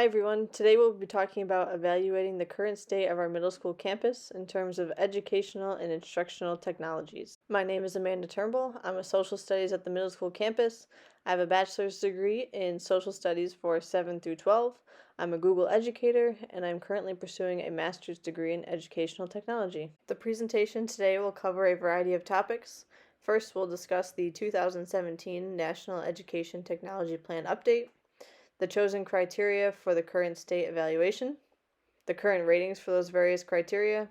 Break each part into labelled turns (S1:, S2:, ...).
S1: Hi everyone. Today we'll be talking about evaluating the current state of our middle school campus in terms of educational and instructional technologies. My name is Amanda Turnbull. I'm a social studies at the middle school campus. I have a bachelor's degree in social studies for 7 through 12. I'm a Google educator and I'm currently pursuing a master's degree in educational technology. The presentation today will cover a variety of topics. First, we'll discuss the 2017 National Education Technology Plan update, the chosen criteria for the current state evaluation, the current ratings for those various criteria,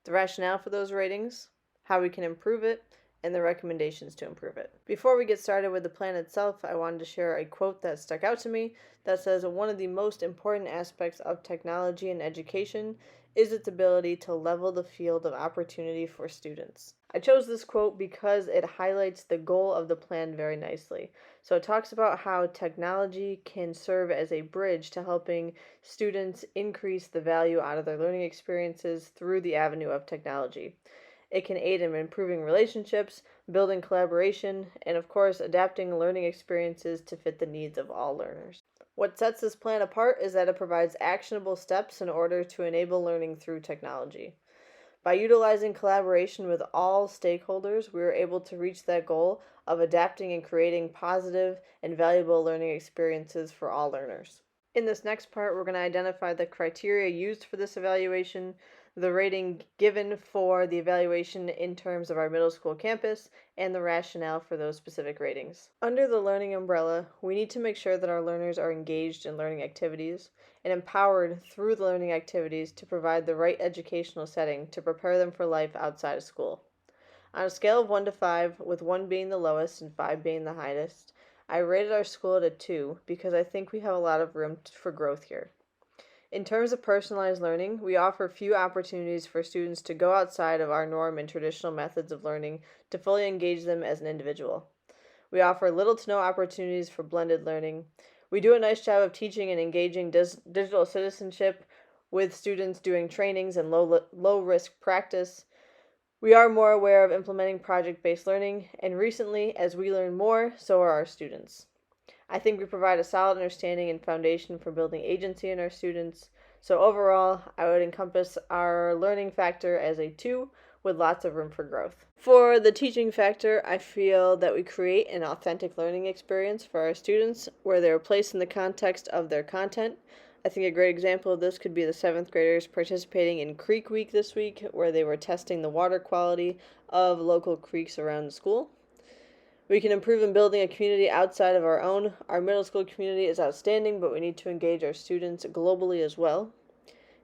S1: the rationale for those ratings, how we can improve it, and the recommendations to improve it. Before we get started with the plan itself, I wanted to share a quote that stuck out to me that says, "One of the most important aspects of technology and education is its ability to level the field of opportunity for students." I chose this quote because it highlights the goal of the plan very nicely. So it talks about how technology can serve as a bridge to helping students increase the value out of their learning experiences through the avenue of technology. It can aid in improving relationships, building collaboration, and of course, adapting learning experiences to fit the needs of all learners. What sets this plan apart is that it provides actionable steps in order to enable learning through technology. By utilizing collaboration with all stakeholders, we are able to reach that goal of adapting and creating positive and valuable learning experiences for all learners. In this next part, we're going to identify the criteria used for this evaluation, the rating given for the evaluation in terms of our middle school campus, and the rationale for those specific ratings. Under the learning umbrella, we need to make sure that our learners are engaged in learning activities and empowered through the learning activities to provide the right educational setting to prepare them for life outside of school. On a scale of 1 to 5, with 1 being the lowest and 5 being the highest, I rated our school at a 2 because I think we have a lot of room for growth here. In terms of personalized learning, we offer few opportunities for students to go outside of our norm and traditional methods of learning to fully engage them as an individual. We offer little to no opportunities for blended learning. We do a nice job of teaching and engaging digital citizenship with students doing trainings and low risk practice. We are more aware of implementing project-based learning, and recently, as we learn more, so are our students. I think we provide a solid understanding and foundation for building agency in our students. So overall, I would encompass our learning factor as a 2 with lots of room for growth. For the teaching factor, I feel that we create an authentic learning experience for our students where they are placed in the context of their content. I think a great example of this could be the 7th graders participating in Creek Week this week, where they were testing the water quality of local creeks around the school. We can improve in building a community outside of our own. Our middle school community is outstanding, but we need to engage our students globally as well.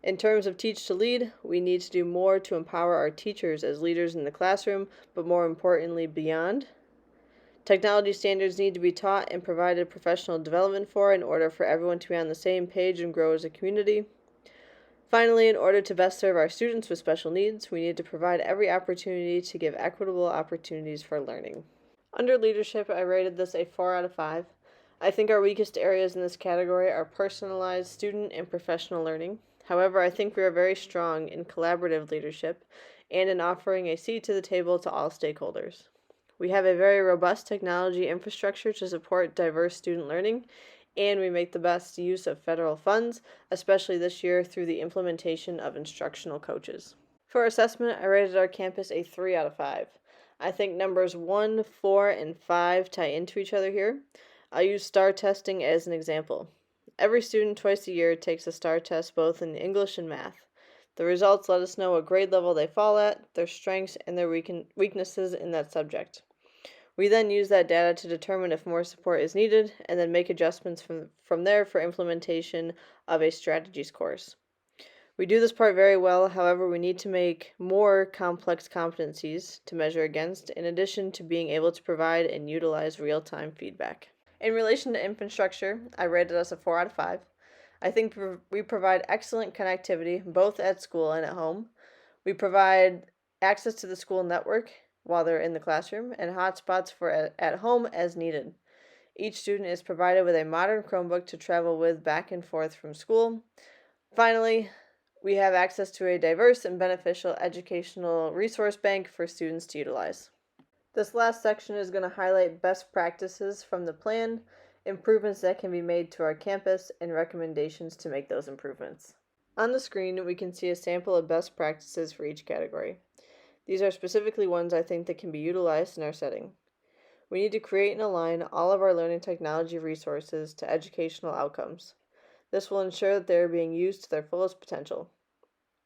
S1: In terms of teach to lead, we need to do more to empower our teachers as leaders in the classroom, but more importantly, beyond. Technology standards need to be taught and provided professional development for in order for everyone to be on the same page and grow as a community. Finally, in order to best serve our students with special needs, we need to provide every opportunity to give equitable opportunities for learning. Under leadership, I rated this a 4 out of 5. I think our weakest areas in this category are personalized student and professional learning. However, I think we are very strong in collaborative leadership and in offering a seat to the table to all stakeholders. We have a very robust technology infrastructure to support diverse student learning, and we make the best use of federal funds, especially this year through the implementation of instructional coaches. For assessment, I rated our campus a 3 out of 5. I think numbers 1, 4, and 5 tie into each other here. I'll use STAR testing as an example. Every student twice a year takes a STAR test both in English and math. The results let us know what grade level they fall at, their strengths, and their weaknesses in that subject. We then use that data to determine if more support is needed, and then make adjustments from there for implementation of a strategies course. We do this part very well, however, we need to make more complex competencies to measure against, in addition to being able to provide and utilize real-time feedback. In relation to infrastructure, I rated us a 4 out of 5. I think we provide excellent connectivity, both at school and at home. We provide access to the school network while they're in the classroom, and hotspots for at home as needed. Each student is provided with a modern Chromebook to travel with back and forth from school. Finally, we have access to a diverse and beneficial educational resource bank for students to utilize. This last section is going to highlight best practices from the plan improvements that can be made to our campus, and recommendations to make those improvements. On the screen, we can see a sample of best practices for each category. These are specifically ones I think that can be utilized in our setting. We need to create and align all of our learning technology resources to educational outcomes. This will ensure that they are being used to their fullest potential.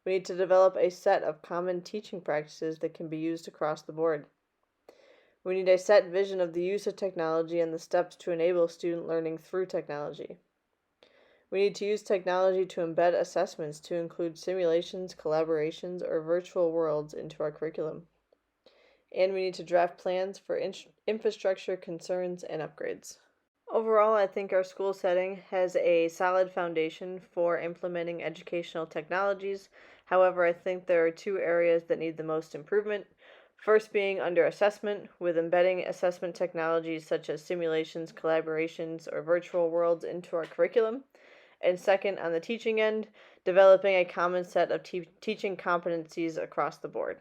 S1: We need to develop a set of common teaching practices that can be used across the board. We need a set vision of the use of technology and the steps to enable student learning through technology. We need to use technology to embed assessments to include simulations, collaborations, or virtual worlds into our curriculum. And we need to draft plans for infrastructure concerns and upgrades. Overall, I think our school setting has a solid foundation for implementing educational technologies. However, I think there are two areas that need the most improvement. First being under assessment, with embedding assessment technologies such as simulations, collaborations, or virtual worlds into our curriculum. And second, on the teaching end, developing a common set of teaching competencies across the board.